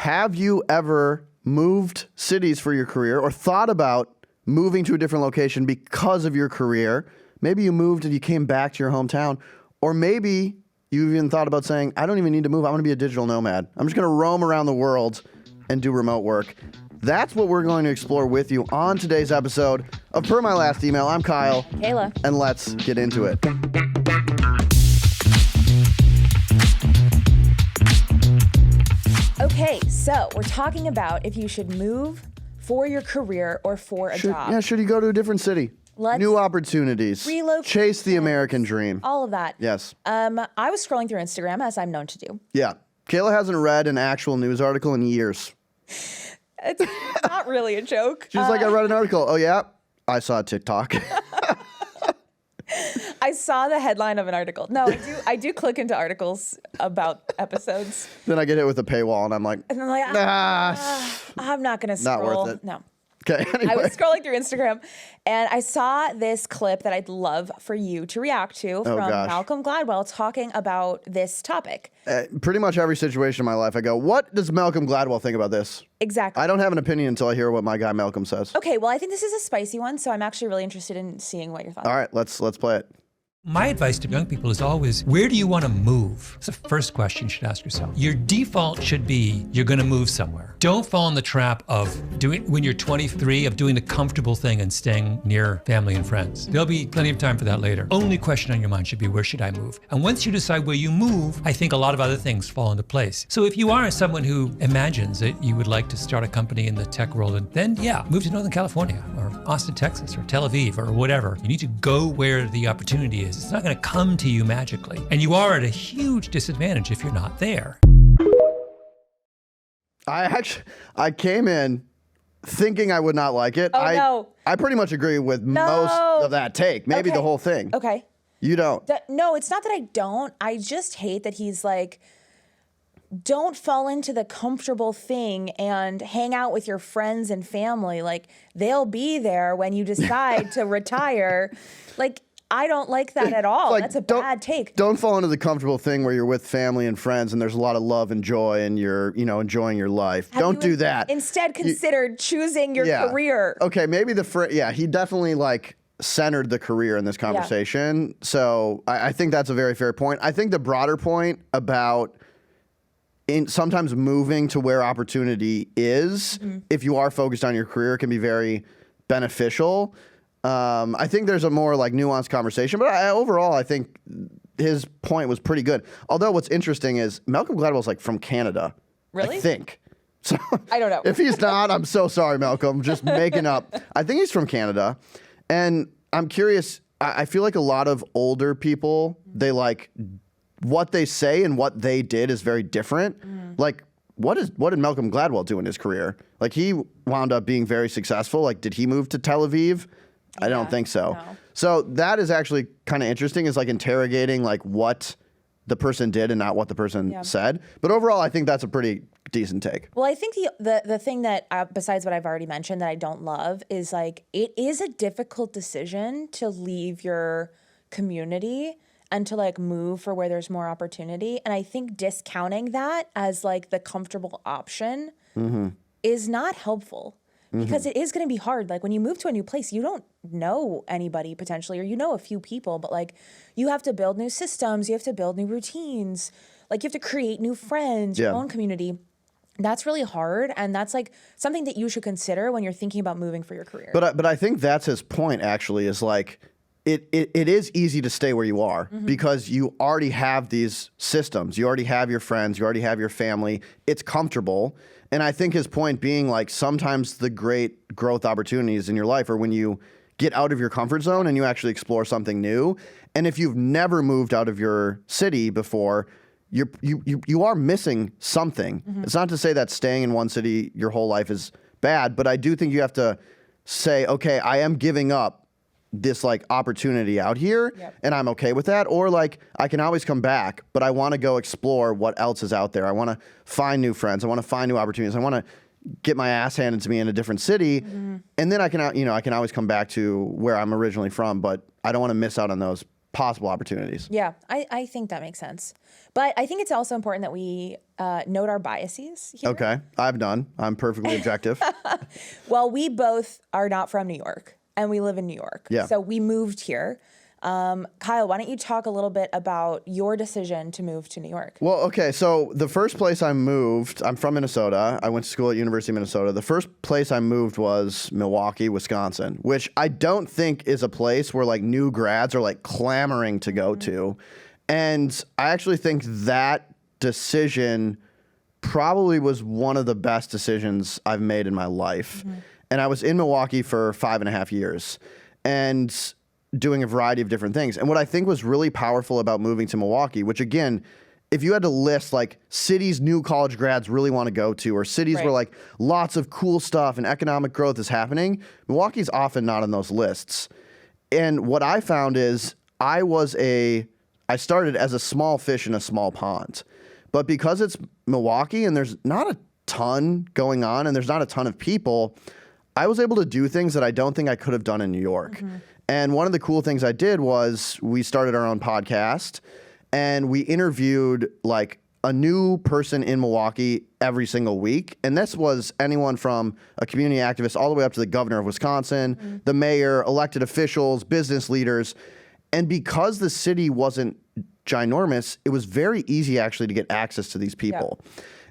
have you ever moved cities for your career or thought about moving to a different location because of your career? Maybe you moved and you came back to your hometown, or maybe you even thought about saying, I don't even need to move. I'm going to be a digital nomad. I'm just going to roam around the world and do remote work. That's what we're going to explore with you on today's episode of Per My Last Email. I'm Kyle. Kaila. And let's get into it. Okay, so we're talking about if you should move for your career or for a job. Yeah, should you go to a different city? New opportunities. Relocate. Chase the American dream. All of that. Yes. I was scrolling through Instagram, as I'm known to do. Yeah. Kayla hasn't read an actual news article in years. It's not really a joke. She's like, I read an article. Oh, yeah? I saw a TikTok. I saw the headline of an article. No, I do click into articles about episodes. Then I get hit with a paywall, and I'm like, I'm like, I'm not going to scroll. Not worth it. No. Okay, anyway. I was scrolling through Instagram, and I saw this clip that I'd love for you to react to from Malcolm Gladwell talking about this topic. Pretty much every situation in my life, I go, what does Malcolm Gladwell think about this? Exactly. I don't have an opinion until I hear what my guy Malcolm says. Okay, well, I think this is a spicy one, so I'm actually really interested in seeing what your thoughts are. All right, let's play it. My advice to young people is always, where do you want to move? It's the first question you should ask yourself. Your default should be, you're going to move somewhere. Don't fall in the trap of doing, when you're 23, of doing the comfortable thing and staying near family and friends. There'll be plenty of time for that later. Only question on your mind should be, where should I move? And once you decide where you move, I think a lot of other things fall into place. So if you are someone who imagines that you would like to start a company in the tech world, then yeah, move to Northern California or Austin, Texas, or Tel Aviv, or whatever. You need to go where the opportunity is. It's not going to come to you magically. And you are at a huge disadvantage if you're not there. I came in thinking I would not like it. No. I pretty much agree with most of that take. Maybe the whole thing. Okay. You don't. No, it's not that I don't. I just hate that he's like, don't fall into the comfortable thing and hang out with your friends and family. Like, they'll be there when you decide to retire. Like, I don't like that at all. Like, that's a bad take. Don't fall into the comfortable thing where you're with family and friends and there's a lot of love and joy and you're, enjoying your life. Don't do that. Instead, consider choosing your career. Okay, maybe he definitely centered the career in this conversation. Yeah. So I think that's a very fair point. I think the broader point about sometimes moving to where opportunity is, if you are focused on your career, can be very beneficial. I think there's a more nuanced conversation, but overall, I think his point was pretty good. Although what's interesting is Malcolm Gladwell's from Canada. Really? I think. So I don't know. If he's not, I'm so sorry, Malcolm. Just making up. I think he's from Canada. And I'm curious, I feel like a lot of older people, they what they say and what they did is very different. What did Malcolm Gladwell do in his career? He wound up being very successful. Did he move to Tel Aviv? I don't think so. No. So that is actually kind of interesting, is interrogating what the person did and not what the person said. But overall, I think that's a pretty decent take. Well, I think the thing that, besides what I've already mentioned that I don't love, is it is a difficult decision to leave your community and to move for where there's more opportunity. And I think discounting that as the comfortable option is not helpful. Because it is going to be hard. When you move to a new place, you don't know anybody potentially, or you know a few people, but you have to build new systems, you have to build new routines, you have to create new friends, your own community. That's really hard, and that's something that you should consider when you're thinking about moving for your career. But I think that's his point, actually, is it is easy to stay where you are because you already have these systems. You already have your friends. You already have your family. It's comfortable. And I think his point being sometimes the great growth opportunities in your life are when you get out of your comfort zone and you actually explore something new. And if you've never moved out of your city before, you are missing something. It's not to say that staying in one city your whole life is bad, but I do think you have to say, okay, I am giving up this opportunity out here and I'm okay with that. Or I can always come back, but I want to go explore what else is out there. I want to find new friends. I want to find new opportunities. I want to get my ass handed to me in a different city. And then I can always come back to where I'm originally from, but I don't want to miss out on those possible opportunities. Yeah, I think that makes sense. But I think it's also important that we note our biases here. Okay, I'm perfectly objective. Well, we both are not from New York, and we live in New York. Yeah. So we moved here. Kyle, why don't you talk a little bit about your decision to move to New York? Well, okay, so the first place I moved, I'm from Minnesota. I went to school at University of Minnesota. The first place I moved was Milwaukee, Wisconsin, which I don't think is a place where like new grads are like clamoring to go to. And I actually think that decision probably was one of the best decisions I've made in my life. And I was in Milwaukee for 5.5 years. And doing a variety of different things. And what I think was really powerful about moving to Milwaukee, which again, if you had to list like cities new college grads really want to go to, or cities where like lots of cool stuff and economic growth is happening, Milwaukee's often not on those lists. And what I found is I started as a small fish in a small pond. But because it's Milwaukee and there's not a ton going on and there's not a ton of people, I was able to do things that I don't think I could have done in New York. And one of the cool things I did was we started our own podcast and we interviewed like a new person in Milwaukee every single week. And this was anyone from a community activist all the way up to the governor of Wisconsin, the mayor, elected officials, business leaders. And because the city wasn't ginormous, it was very easy actually to get access to these people.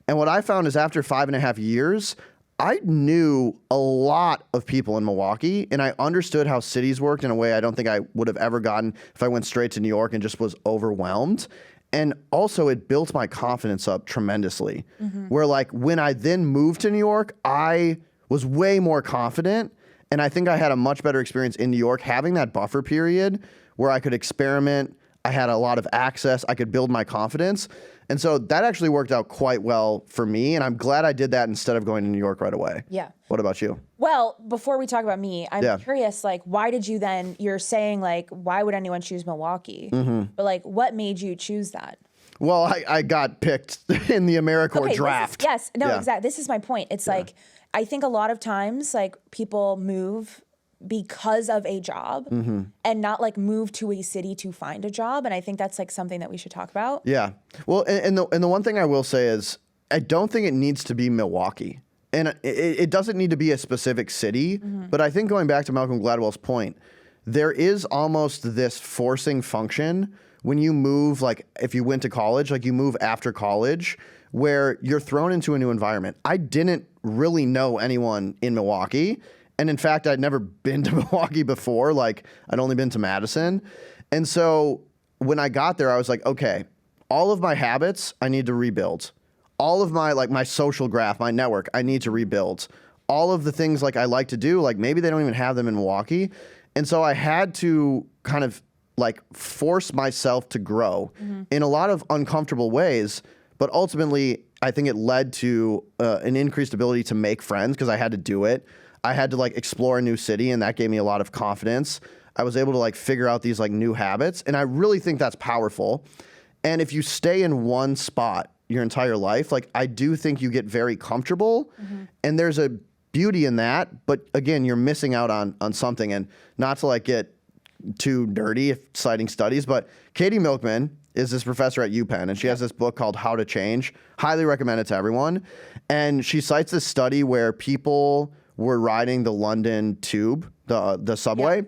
And what I found is after 5.5 years, I knew a lot of people in Milwaukee, and I understood how cities worked in a way I don't think I would have ever gotten if I went straight to New York and just was overwhelmed. And also it built my confidence up tremendously, where like when I then moved to New York, I was way more confident. And I think I had a much better experience in New York having that buffer period where I could experiment. I had a lot of access. I could build my confidence. And so that actually worked out quite well for me. And I'm glad I did that instead of going to New York right away. Yeah. What about you? Well, before we talk about me, I'm curious, like, why did you then, you're saying, like, why would anyone choose Milwaukee? But, like, what made you choose that? Well, I got picked in the AmeriCorps draft. Exactly. This is my point. It's like, I think a lot of times, like, people move because of a job and not like move to a city to find a job. And I think that's like something that we should talk about. Yeah. Well, and the one thing I will say is I don't think it needs to be Milwaukee. And it doesn't need to be a specific city. But I think going back to Malcolm Gladwell's point, there is almost this forcing function when you move, like if you went to college, like you move after college, where you're thrown into a new environment. I didn't really know anyone in Milwaukee. And in fact, I'd never been to Milwaukee before. Like I'd only been to Madison. And so when I got there, I was like, okay, all of my habits, I need to rebuild. All of my, like my social graph, my network, I need to rebuild. All of the things like I like to do, like maybe they don't even have them in Milwaukee. And so I had to kind of like force myself to grow in a lot of uncomfortable ways. But ultimately, I think it led to an increased ability to make friends because I had to do it. I had to like explore a new city, and that gave me a lot of confidence. I was able to like figure out these like new habits, and I really think that's powerful. And if you stay in one spot your entire life, like I do think you get very comfortable, and there's a beauty in that. But again, you're missing out on something. And not to like get too nerdy if citing studies, but Katie Milkman is this professor at UPenn, and she has this book called How to Change. Highly recommend it to everyone. And she cites this study where people were riding the London tube, the subway.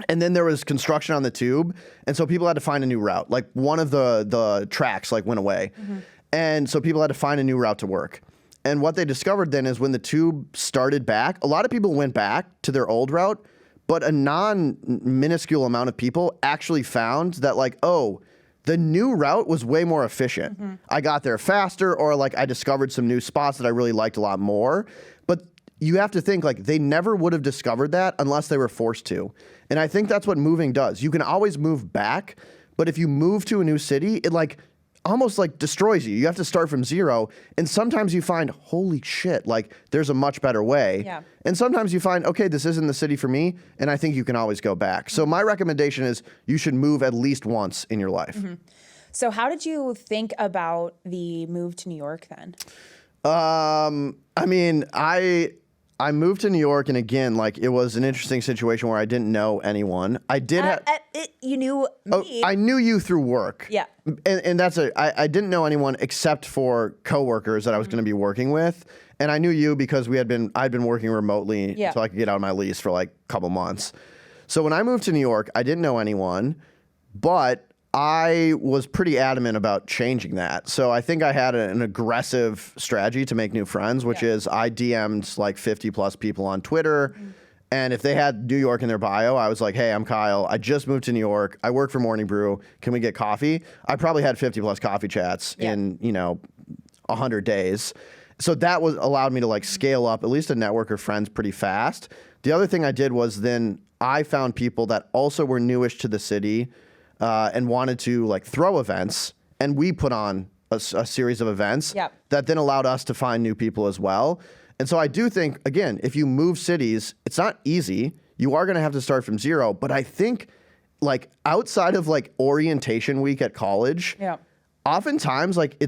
And then there was construction on the tube. And so people had to find a new route. Like one of the tracks like went away. And so people had to find a new route to work. And what they discovered then is when the tube started back, a lot of people went back to their old route, but a non-minuscule amount of people actually found that like, oh, the new route was way more efficient. I got there faster, or like I discovered some new spots that I really liked a lot more. But you have to think like they never would have discovered that unless they were forced to. And I think that's what moving does. You can always move back, but if you move to a new city, it like almost like destroys you. You have to start from zero. And sometimes you find, holy shit, like there's a much better way. And sometimes you find, okay, this isn't the city for me. And I think you can always go back. So my recommendation is you should move at least once in your life. So how did you think about the move to New York then? I mean, I moved to New York, and again, like it was an interesting situation where I didn't know anyone. I did have. You knew me. I knew you through work. Yeah. And I didn't know anyone except for coworkers that I was going to be working with. And I knew you because I'd been working remotely until I could get out of my lease for like a couple months. So when I moved to New York, I didn't know anyone, but I was pretty adamant about changing that. So I think I had an aggressive strategy to make new friends, which is I DM'd like 50 plus people on Twitter. And if they had New York in their bio, I was like, hey, I'm Kyle. I just moved to New York. I work for Morning Brew. Can we get coffee? I probably had 50 plus coffee chats in, 100 days. So that allowed me to like scale up at least a network of friends pretty fast. The other thing I did was then I found people that also were newish to the city and wanted to like throw events, and we put on a series of events that then allowed us to find new people as well. And so I do think, again, if you move cities, it's not easy. You are going to have to start from zero. But I think like outside of like orientation week at college, oftentimes like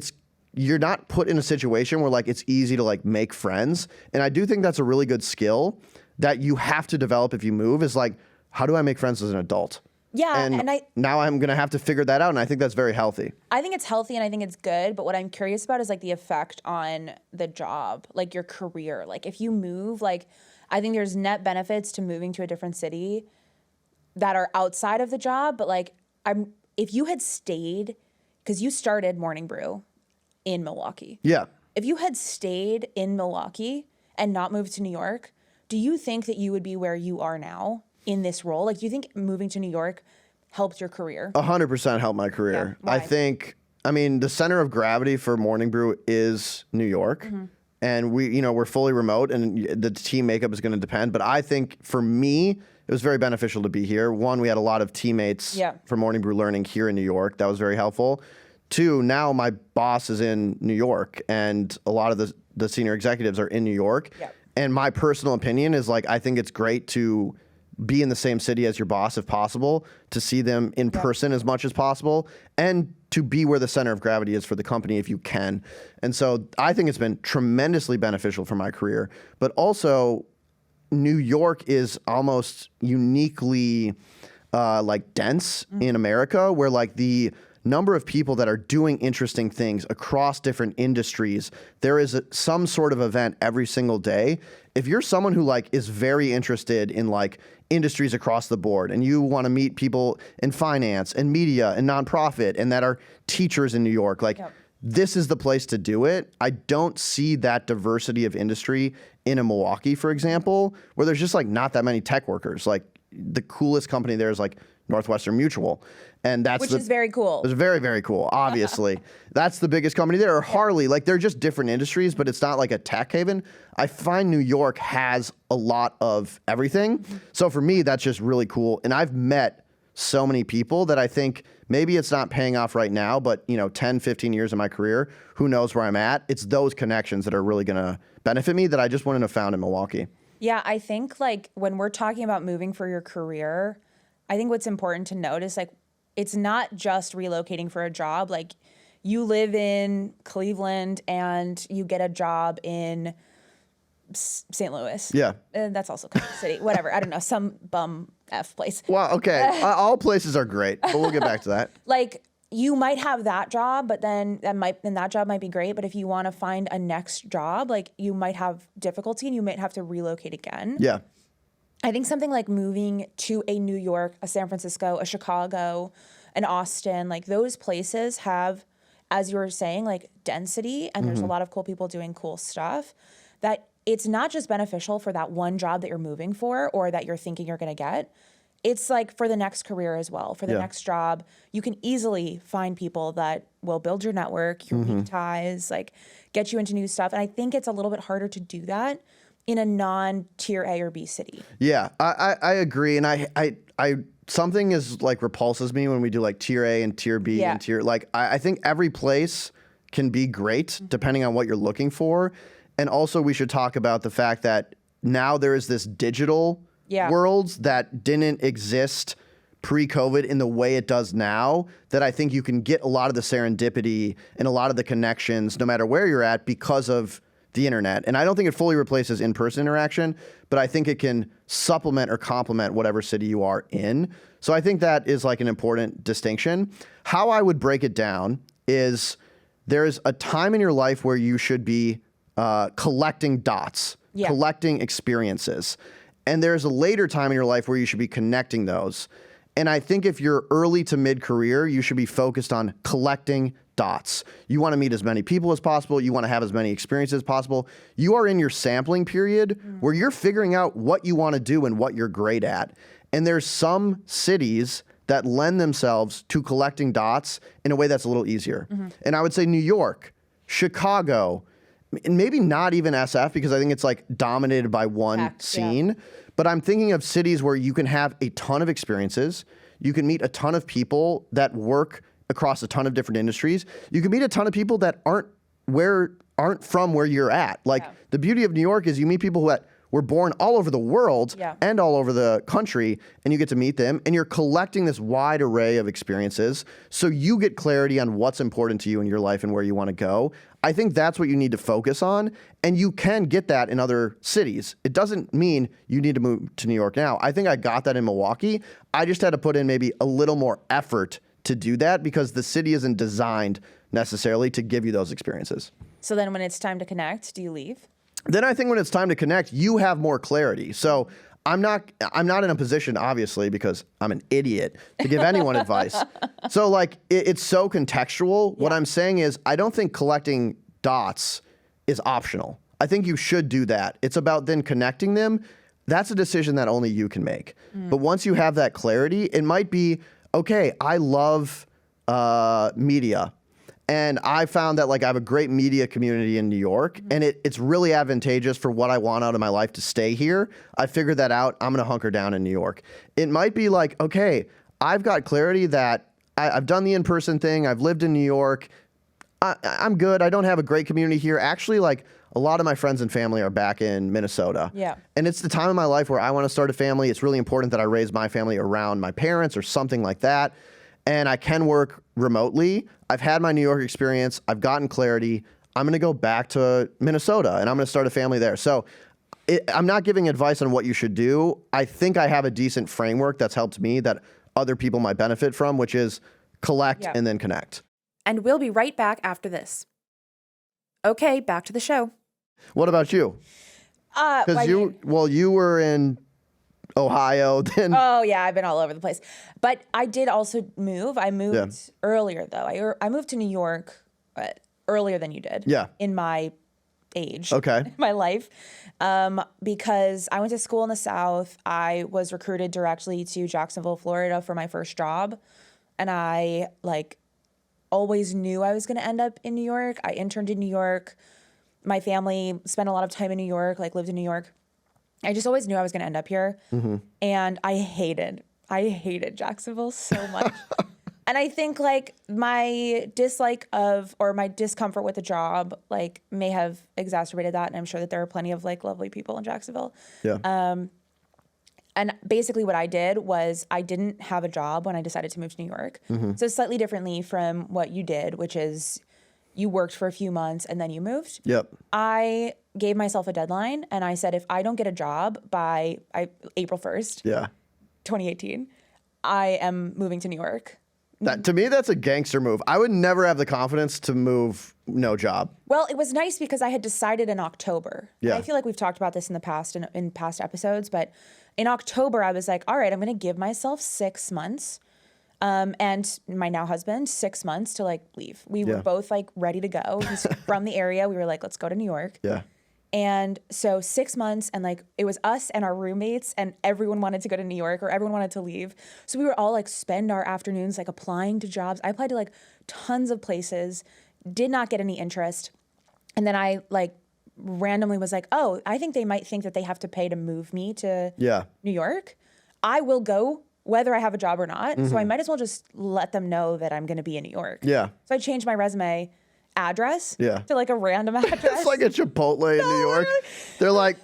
you're not put in a situation where like it's easy to like make friends. And I do think that's a really good skill that you have to develop if you move, is like, how do I make friends as an adult? Yeah, and now I'm going to have to figure that out, and I think that's very healthy. I think it's healthy, and I think it's good, but what I'm curious about is, like, the effect on the job, like, your career. Like, if you move, like, I think there's net benefits to moving to a different city that are outside of the job, but, like, if you had stayed, because you started Morning Brew in Milwaukee. Yeah. If you had stayed in Milwaukee and not moved to New York, do you think that you would be where you are now in this role? Like, do you think moving to New York helped your career? 100% helped my career. Yeah. Why? I mean, the center of gravity for Morning Brew is New York. And we're fully remote, and the team makeup is going to depend. But I think for me, it was very beneficial to be here. One, we had a lot of teammates from Morning Brew learning here in New York. That was very helpful. Two, now my boss is in New York, and a lot of the senior executives are in New York. And my personal opinion is like, I think it's great to be in the same city as your boss if possible, to see them in person as much as possible, and to be where the center of gravity is for the company if you can. And so I think it's been tremendously beneficial for my career. But also, New York is almost uniquely like dense in America, where like the number of people that are doing interesting things across different industries, there is some sort of event every single day. If you're someone who like is very interested in like industries across the board, and you want to meet people in finance and media and nonprofit and that are teachers in New York, like this is the place to do it. I don't see that diversity of industry in a Milwaukee, for example, where there's just like not that many tech workers. Like the coolest company there is like Northwestern Mutual. And which is very cool. It's very, very cool, obviously. That's the biggest company there. Or Harley, like they're just different industries, but it's not like a tech haven. I find New York has a lot of everything. So for me, that's just really cool. And I've met so many people that I think maybe it's not paying off right now, but 10, 15 years of my career, who knows where I'm at? It's those connections that are really going to benefit me that I just wouldn't have found in Milwaukee. Yeah, I think like when we're talking about moving for your career, I think what's important to note is like, it's not just relocating for a job. Like you live in Cleveland and you get a job in St. Louis. Yeah. And that's also kind of a city. Whatever. I don't know. Some bum F place. Well, okay. All places are great, but we'll get back to that. Like you might have that job, but then that job might be great. But if you want to find a next job, like you might have difficulty and you might have to relocate again. Yeah. I think something like moving to a New York, a San Francisco, a Chicago, an Austin, like those places have, as you were saying, like density, and there's a lot of cool people doing cool stuff, that it's not just beneficial for that one job that you're moving for or that you're thinking you're going to get. It's like for the next career as well, for the next job. You can easily find people that will build your network, your weak ties, like get you into new stuff. And I think it's a little bit harder to do that in a non-tier A or B city. Yeah, I agree. And I something is like repulses me when we do like tier A and tier B and tier, like I think every place can be great depending on what you're looking for. And also we should talk about the fact that now there is this digital world that didn't exist pre-COVID in the way it does now, that I think you can get a lot of the serendipity and a lot of the connections no matter where you're at because of the internet. And I don't think it fully replaces in-person interaction, but I think it can supplement or complement whatever city you are in. So I think that is like an important distinction. How I would break it down is there's a time in your life where you should be collecting dots, collecting experiences. And there's a later time in your life where you should be connecting those. And I think if you're early to mid-career, you should be focused on collecting dots. You want to meet as many people as possible. You want to have as many experiences as possible. You are in your sampling period where you're figuring out what you want to do and what you're great at. And there's some cities that lend themselves to collecting dots in a way that's a little easier. And I would say New York, Chicago, and maybe not even SF because I think it's like dominated by one scene. But I'm thinking of cities where you can have a ton of experiences. You can meet a ton of people that work across a ton of different industries. You can meet a ton of people that aren't from where you're at. Like the beauty of New York is you meet people who were born all over the world and all over the country, and you get to meet them, and you're collecting this wide array of experiences so you get clarity on what's important to you in your life and where you want to go. I think that's what you need to focus on, and you can get that in other cities. It doesn't mean you need to move to New York now. I think I got that in Milwaukee. I just had to put in maybe a little more effort to do that because the city isn't designed necessarily to give you those experiences. So then when it's time to connect, do you leave? Then I think when it's time to connect, you have more clarity. So I'm not in a position, obviously, because I'm an idiot, to give anyone advice. So like it's so contextual. What I'm saying is I don't think collecting dots is optional. I think you should do that. It's about then connecting them. That's a decision that only you can make. But once you have that clarity, it might be, okay, I love media. And I found that like I have a great media community in New York, and it's really advantageous for what I want out of my life to stay here. I figured that out. I'm going to hunker down in New York. It might be like, okay, I've got clarity that I've done the in-person thing. I've lived in New York. I'm good. I don't have a great community here. Actually, like a lot of my friends and family are back in Minnesota. Yeah. And it's the time of my life where I want to start a family. It's really important that I raise my family around my parents or something like that. And I can work remotely. I've had my New York experience. I've gotten clarity. I'm going to go back to Minnesota and I'm going to start a family there. So I'm not giving advice on what you should do. I think I have a decent framework that's helped me that other people might benefit from, which is collect and then connect. And we'll be right back after this. Okay, back to the show. What about you? Because you were in Ohio, then. Oh yeah, I've been all over the place. But I did also move. I moved earlier though. I moved to New York earlier than you did. Yeah. In my age. Okay. In my life. Because I went to school in the South. I was recruited directly to Jacksonville, Florida for my first job. And I always knew I was going to end up in New York. I interned in New York. My family spent a lot of time in New York, lived in New York. I just always knew I was going to end up here. And I hated Jacksonville so much. And I think my dislike of, or my discomfort with the job, may have exacerbated that. And I'm sure that there are plenty of lovely people in Jacksonville. Yeah. And basically what I did was I didn't have a job when I decided to move to New York. So slightly differently from what you did, which is you worked for a few months and then you moved. Yep. I gave myself a deadline and I said, if I don't get a job by April 1st, 2018, I am moving to New York. To me, that's a gangster move. I would never have the confidence to move no job. Well, it was nice because I had decided in October. Yeah. I feel like we've talked about this in the past, in past episodes, but in October, I was like, all right, I'm going to give myself 6 months. And my now husband, 6 months to leave. We were both ready to go. He's from the area. We were like, let's go to New York. Yeah. And so 6 months and it was us and our roommates and everyone wanted to go to New York or everyone wanted to leave. So we were all spend our afternoons applying to jobs. I applied to tons of places, did not get any interest. And then I randomly was like, oh, I think they might think that they have to pay to move me to New York. I will go whether I have a job or not. So I might as well just let them know that I'm going to be in New York. Yeah. So I changed my resume address to a random address. It's like a Chipotle in New York. Really? They're like,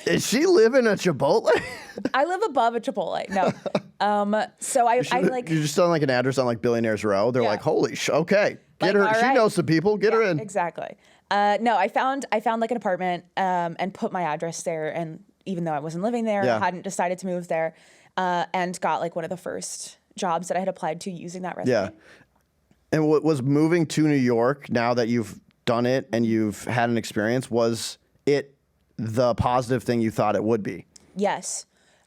is she living at Chipotle? I live above a Chipotle. No. So I you just sound an address on Billionaires Row. They're like, holy okay. Get her. all She right. knows some people. Get her in. Exactly. No, I found like an apartment and put my address there. And even though I wasn't living there, Yeah. I hadn't decided to move there, and got like one of the first jobs that I had applied to using that resume. Yeah. And what was moving to New York, now that you've done it and you've had an experience, was it the positive thing you thought it would be? Yes.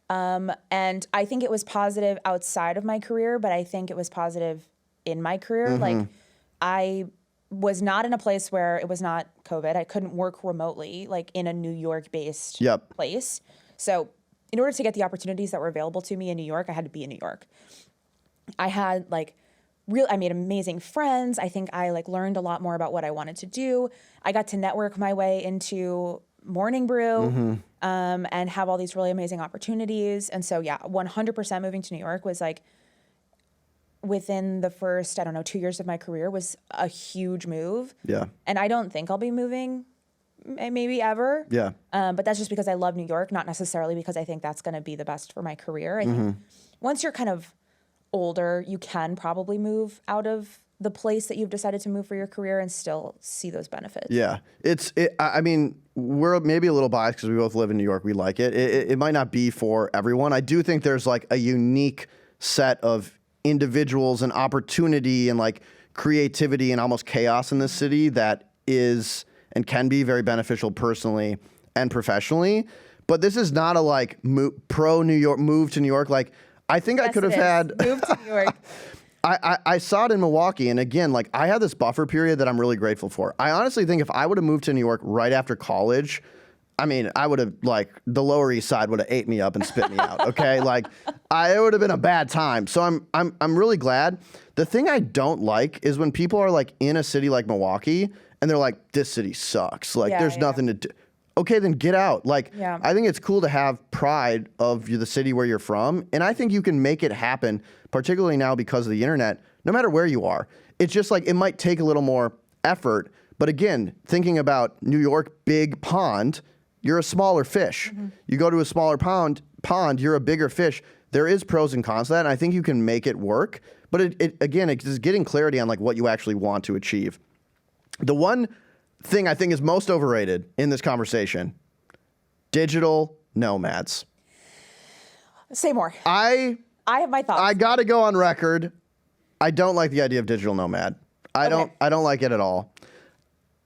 And I think it was positive outside of my career, but I think it was positive in my career. Like, I was not in a place where it was not COVID. I couldn't work remotely, like in a New York-based place. So in order to get the opportunities that were available to me in New York, I had to be in New York. I had I made amazing friends. I think I learned a lot more about what I wanted to do. I got to network my way into Morning Brew, and have all these really amazing opportunities. And so, yeah, 100% moving to New York was within the first, 2 years of my career was a huge move. Yeah. And I don't think I'll be moving maybe ever. Yeah. But that's just because I love New York, not necessarily because I think that's going to be the best for my career. I think once you're kind of older, you can probably move out of the place that you've decided to move for your career and still see those benefits. Yeah. I mean, we're maybe a little biased because we both live in New York. We like it. It might not be for everyone. I do think there's a unique set of individuals and opportunity and creativity and almost chaos in this city that is and can be very beneficial personally and professionally. But this is not a pro New York move to New York. I think I could have had move to New York. I saw it in Milwaukee, and again, I had this buffer period that I'm really grateful for. I honestly think if I would have moved to New York right after college, I mean, I would have the Lower East Side would have ate me up and spit me out. Okay, it would have been a bad time. So I'm really glad. The thing I don't like is when people are in a city like Milwaukee and they're like, "This city sucks. There's nothing to do." Okay, then get out. I think it's cool to have pride of the city where you're from, and I think you can make it happen, particularly now because of the internet, no matter where you are. It's just it might take a little more effort, but again, thinking about New York, big pond, you're a smaller fish. You go to a smaller pond, you're a bigger fish. There is pros and cons to that, and I think you can make it work, but it's just getting clarity on what you actually want to achieve. The one thing I think is most overrated in this conversation, digital nomads. Say more. I have my thoughts. I got to go on record. I don't like the idea of digital nomad. I don't like it at all.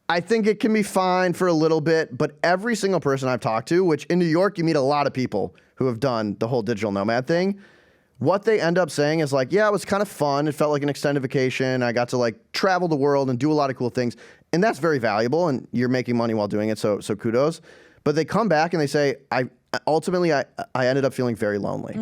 I think it can be fine for a little bit, but every single person I've talked to, which in New York you meet a lot of people who have done the whole digital nomad thing, what they end up saying is yeah, it was kind of fun. It felt like an extended vacation. I got to travel the world and do a lot of cool things. And that's very valuable, and you're making money while doing it, so kudos. But they come back and they say, I ended up feeling very lonely.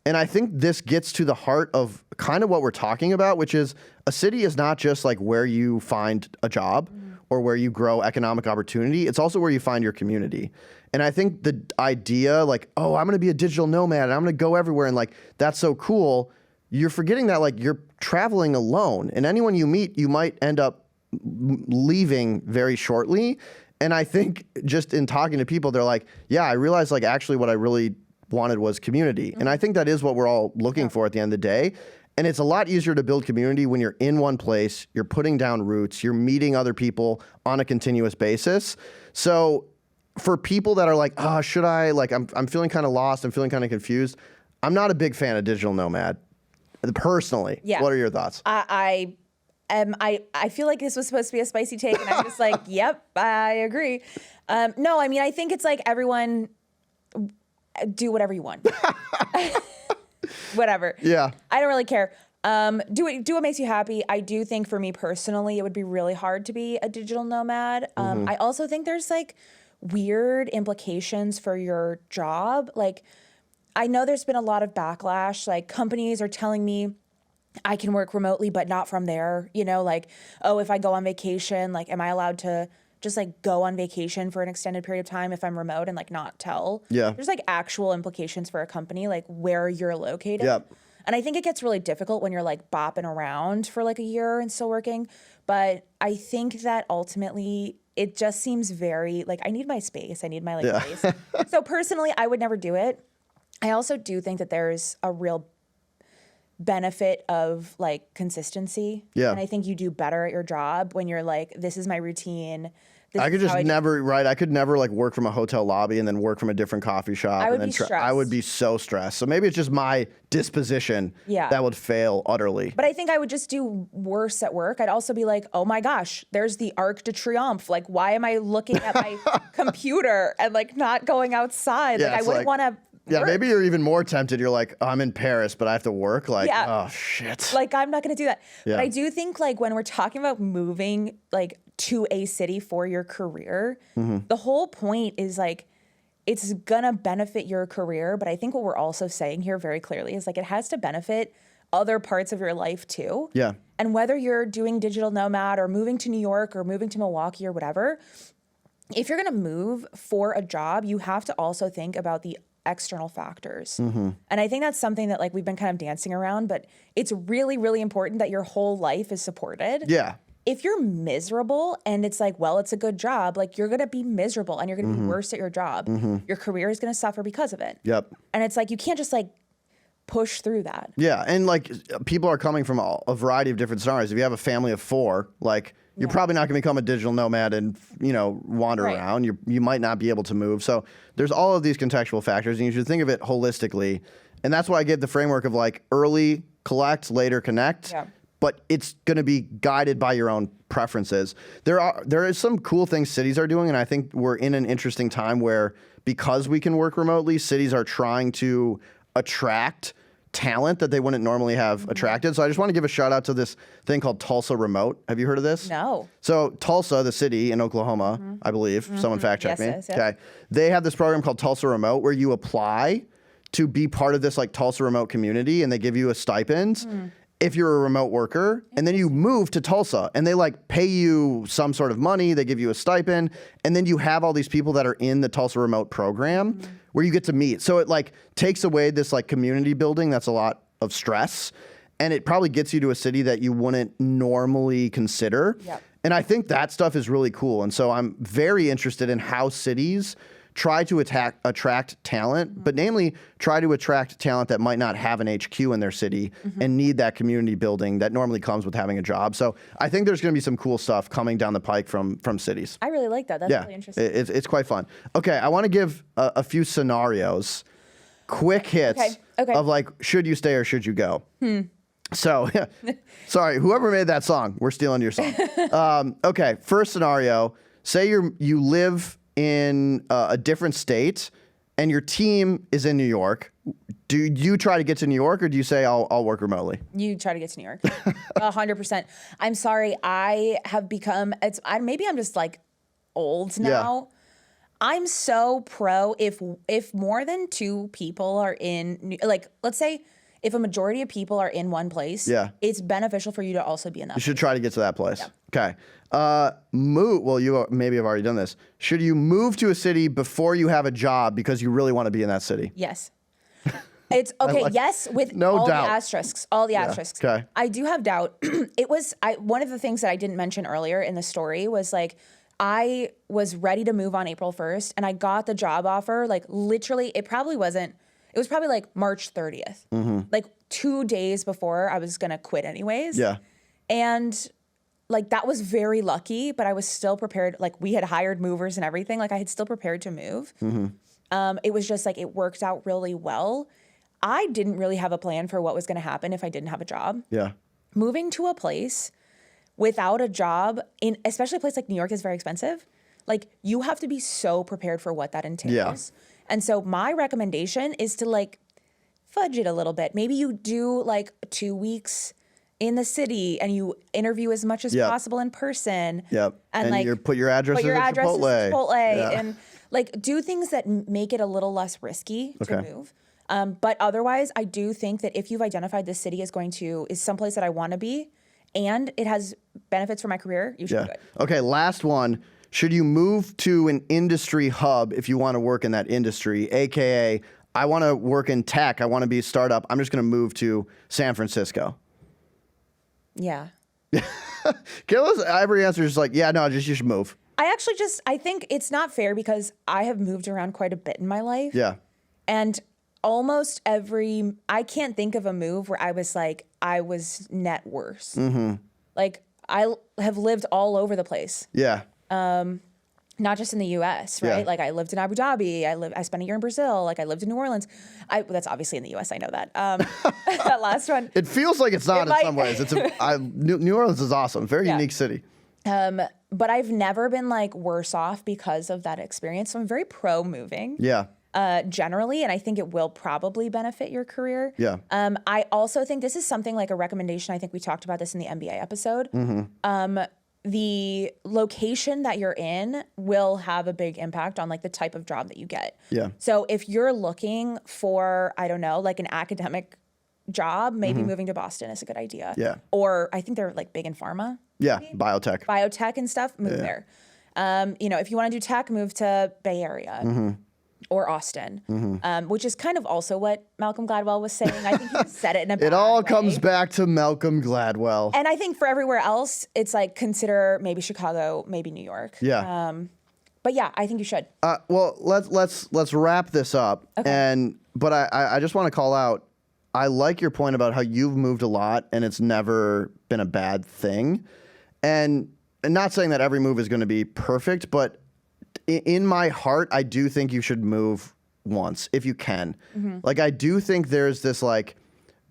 And I think this gets to the heart of kind of what we're talking about, which is a city is not just where you find a job or where you grow economic opportunity. It's also where you find your community. And I think the idea oh, I'm going to be a digital nomad and I'm going to go everywhere and that's so cool. You're forgetting that you're traveling alone, and anyone you meet, you might end up leaving very shortly. And I think just in talking to people, they're yeah, I realized actually what I really wanted was community. And I think that is what we're all looking for at the end of the day. And it's a lot easier to build community when you're in one place, you're putting down roots, you're meeting other people on a continuous basis. So for people that are oh, should I, I'm feeling kind of lost, I'm feeling kind of confused, I'm not a big fan of digital nomad personally. Yeah. What are your thoughts? I feel like this was supposed to be a spicy take, and I'm just yep, I agree. No, I mean, I think it's everyone do whatever you want. Whatever. Yeah. I don't really care. Do what makes you happy. I do think for me personally, it would be really hard to be a digital nomad. I also think there's weird implications for your job. I know there's been a lot of backlash. Companies are telling me I can work remotely, but not from there. Oh, if I go on vacation, am I allowed to just go on vacation for an extended period of time if I'm remote and not tell? Yeah. There's actual implications for a company, where you're located. Yep. And I think it gets really difficult when you're bopping around for a year and still working. But I think that ultimately it just seems very I need my space. I need my place. So personally, I would never do it. I also do think that there's a real benefit of like consistency. Yeah. And I think you do better at your job when you're like, this is my routine. This I could is just how never, I could never like work from a hotel lobby and then work from a different coffee shop. I would and then be stressed. I would be so stressed. So maybe it's just my disposition that would fail utterly. But I think I would just do worse at work. I'd also be like, oh my gosh, there's the Arc de Triomphe. Like, why am I looking at my computer and like not going outside? Yeah, like, I it's wouldn't want to. Yeah, maybe you're even more tempted. You're like, I'm in Paris, but I have to work. Like, oh shit. Like, I'm not going to do that. Yeah. But I do think like when we're talking about moving like to a city for your career, the whole point is like, it's going to benefit your career. But I think what we're also saying here very clearly is like, it has to benefit other parts of your life too. Yeah. And whether you're doing digital nomad or moving to New York or moving to Milwaukee or whatever, if you're going to move for a job, you have to also think about the external factors. And I think that's something that like we've been kind of dancing around, but it's really, really important that your whole life is supported. Yeah. If you're miserable and it's like, well, it's a good job, like you're going to be miserable and you're going to be worse at your job. Your career is going to suffer because of it. Yep. And it's like, you can't just like push through that. Yeah. And like people are coming from a variety of different scenarios. If you have a family of 4, like you're probably not going to become a digital nomad and, you know, wander around. You might not be able to move. So there's all of these contextual factors, and you should think of it holistically. And that's why I gave the framework of like early collect, later connect. Yeah. But it's going to be guided by your own preferences. There is some cool things cities are doing, and I think we're in an interesting time where because we can work remotely, cities are trying to attract talent that they wouldn't normally have attracted. So I just want to give a shout out to this thing called Tulsa Remote. Have you heard of this? No. So Tulsa, the city in Oklahoma, I believe, someone fact check me. Yes. Okay. They have this program called Tulsa Remote where you apply to be part of this like Tulsa Remote community, and they give you a stipend if you're a remote worker, and then you move to Tulsa and they like pay you some sort of money, they give you a stipend, and then you have all these people that are in the Tulsa Remote program where you get to meet. So it like takes away this like community building that's a lot of stress, and it probably gets you to a city that you wouldn't normally consider. Yep. And I think that stuff is really cool. And so I'm very interested in how cities try to attract talent, but namely try to attract talent that might not have an HQ in their city and need that community building that normally comes with having a job. So I think there's going to be some cool stuff coming down the pike from cities. I really like that. That's really interesting. It's quite fun. Okay, I want to give a few scenarios, quick hits Okay. of like, should you stay or should you go? So, sorry, whoever made that song, we're stealing your song. Okay, first scenario, say you live in a different state and your team is in New York. Do you try to get to New York, or do you say I'll work remotely? You try to get to New York. 100%. I'm sorry. I have become, maybe I'm just like old now. I'm so pro if more than 2 people are in, like, let's say if a majority of people are in one place, it's beneficial for you to also be in that You should try to get to that place. Okay. Move. Well, you maybe have already done this. Should you move to a city before you have a job because you really want to be in that city? Yes. It's okay. Yes, with no all doubt. the asterisks. All the asterisks. Okay. I do have doubt. One of the things that I didn't mention earlier in the story was like, I was ready to move on April 1st, and I got the job offer. Like literally, it was probably like March 30th, like 2 days before I was gonna quit anyways. Yeah. And like that was very lucky, but I was still prepared. Like we had hired movers and everything. Like I had still prepared to move. It was just like it worked out really well. I didn't really have a plan for what was going to happen if I didn't have a job. Yeah. Moving to a place without a job, especially a place like New York, is very expensive. Like you have to be so prepared for what that entails. Yeah. And so my recommendation is to like fudge it a little bit. Maybe you do like 2 weeks in the city and you interview as much as possible in person. Yep. And like you put your address in Chipotle. And like do things that make it a little less risky to move. But otherwise, I do think that if you've identified this city is someplace that I want to be, and it has benefits for my career, you should do it. Okay, last one. Should you move to an industry hub if you want to work in that industry, AKA, I want to work in tech, I want to be a startup, I'm just going to move to San Francisco? Yeah. Kayla's every answer is like, yeah, no, you should move. I think it's not fair because I have moved around quite a bit in my life. Yeah. And almost I can't think of a move where I was like, I was net worse. Like I have lived all over the place. Yeah. Not just in the U.S., right? Yeah. Like I lived in Abu Dhabi. I spent a year in Brazil. Like I lived in New Orleans. That's obviously in the U.S. I know that. That last one. It feels like it's not in some ways. New Orleans is awesome. Very unique city. But I've never been like worse off because of that experience. So I'm very pro moving. Yeah. Generally, and I think it will probably benefit your career. Yeah. I also think this is something like a recommendation. I think we talked about this in the MBA episode. The location that you're in will have a big impact on like the type of job that you get. Yeah. So if you're looking for, I don't know, like an academic job, maybe moving to Boston is a good idea. Yeah. Or I think they're like big in pharma. Yeah. Biotech And stuff, move there. If you want to do tech, move to Bay Area. Or Austin, which is kind of also what Malcolm Gladwell was saying. I think he said it in a bad It all way. comes back to Malcolm Gladwell. And I think for everywhere else, it's like consider maybe Chicago, maybe New York. Yeah. But yeah, I think you should. Well, let's wrap this up. Okay. But I just want to call out. I like your point about how you've moved a lot and it's never been a bad thing. And not saying that every move is going to be perfect, but in my heart, I do think you should move once if you can. Like I do think there's this like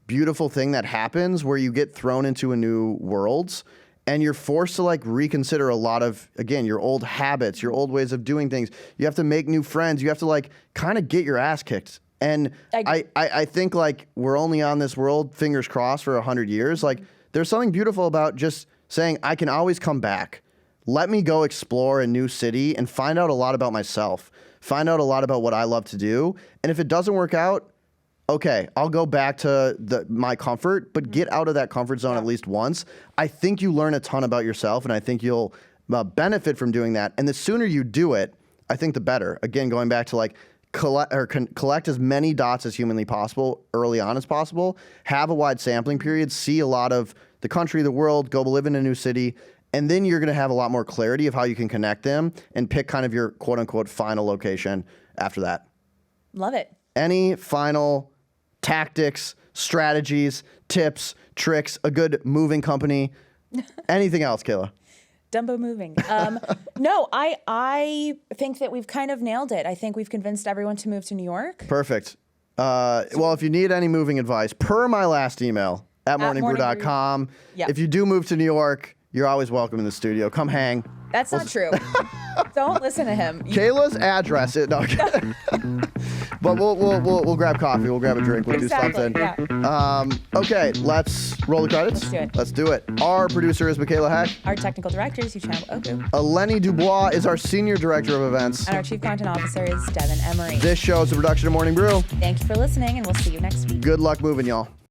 beautiful thing that happens where you get thrown into a new world and you're forced to like reconsider a lot of, again, your old habits, your old ways of doing things. You have to make new friends. You have to like kind of get your ass kicked. And I think like we're only on this world, fingers crossed, for 100 years. Like there's something beautiful about just saying I can always come back. Let me go explore a new city and find out a lot about myself. Find out a lot about what I love to do. And if it doesn't work out, okay, I'll go back to my comfort, but get out of that comfort zone at least once. I think you learn a ton about yourself, and I think you'll benefit from doing that. And the sooner you do it, I think the better. Again, going back to like collect as many dots as humanly possible early on as possible. Have a wide sampling period. See a lot of the country, the world. Go live in a new city. And then you're going to have a lot more clarity of how you can connect them and pick kind of your quote unquote final location after that. Love it. Any final tactics, strategies, tips, tricks, a good moving company, anything else, Kaila? Dumbo moving. No, I think that we've kind of nailed it. I think we've convinced everyone to move to New York. Perfect. Well, if you need any moving advice, per my last email at morningbrew.com, Yep. if you do move to New York, you're always welcome in the studio. Come hang. That's not true. Don't listen to him. Kayla's address. But we'll grab coffee. We'll grab a drink. We'll do something. Yeah. Okay, let's roll the credits. Let's do it. Let's do it. Our producer is Michaela Heck. Our technical director is Yucham Oku. Eleni Dubois is our senior director of events. And our chief content officer is Devin Emery. This show is a production of Morning Brew. Thank you for listening, and we'll see you next week. Good luck moving, y'all.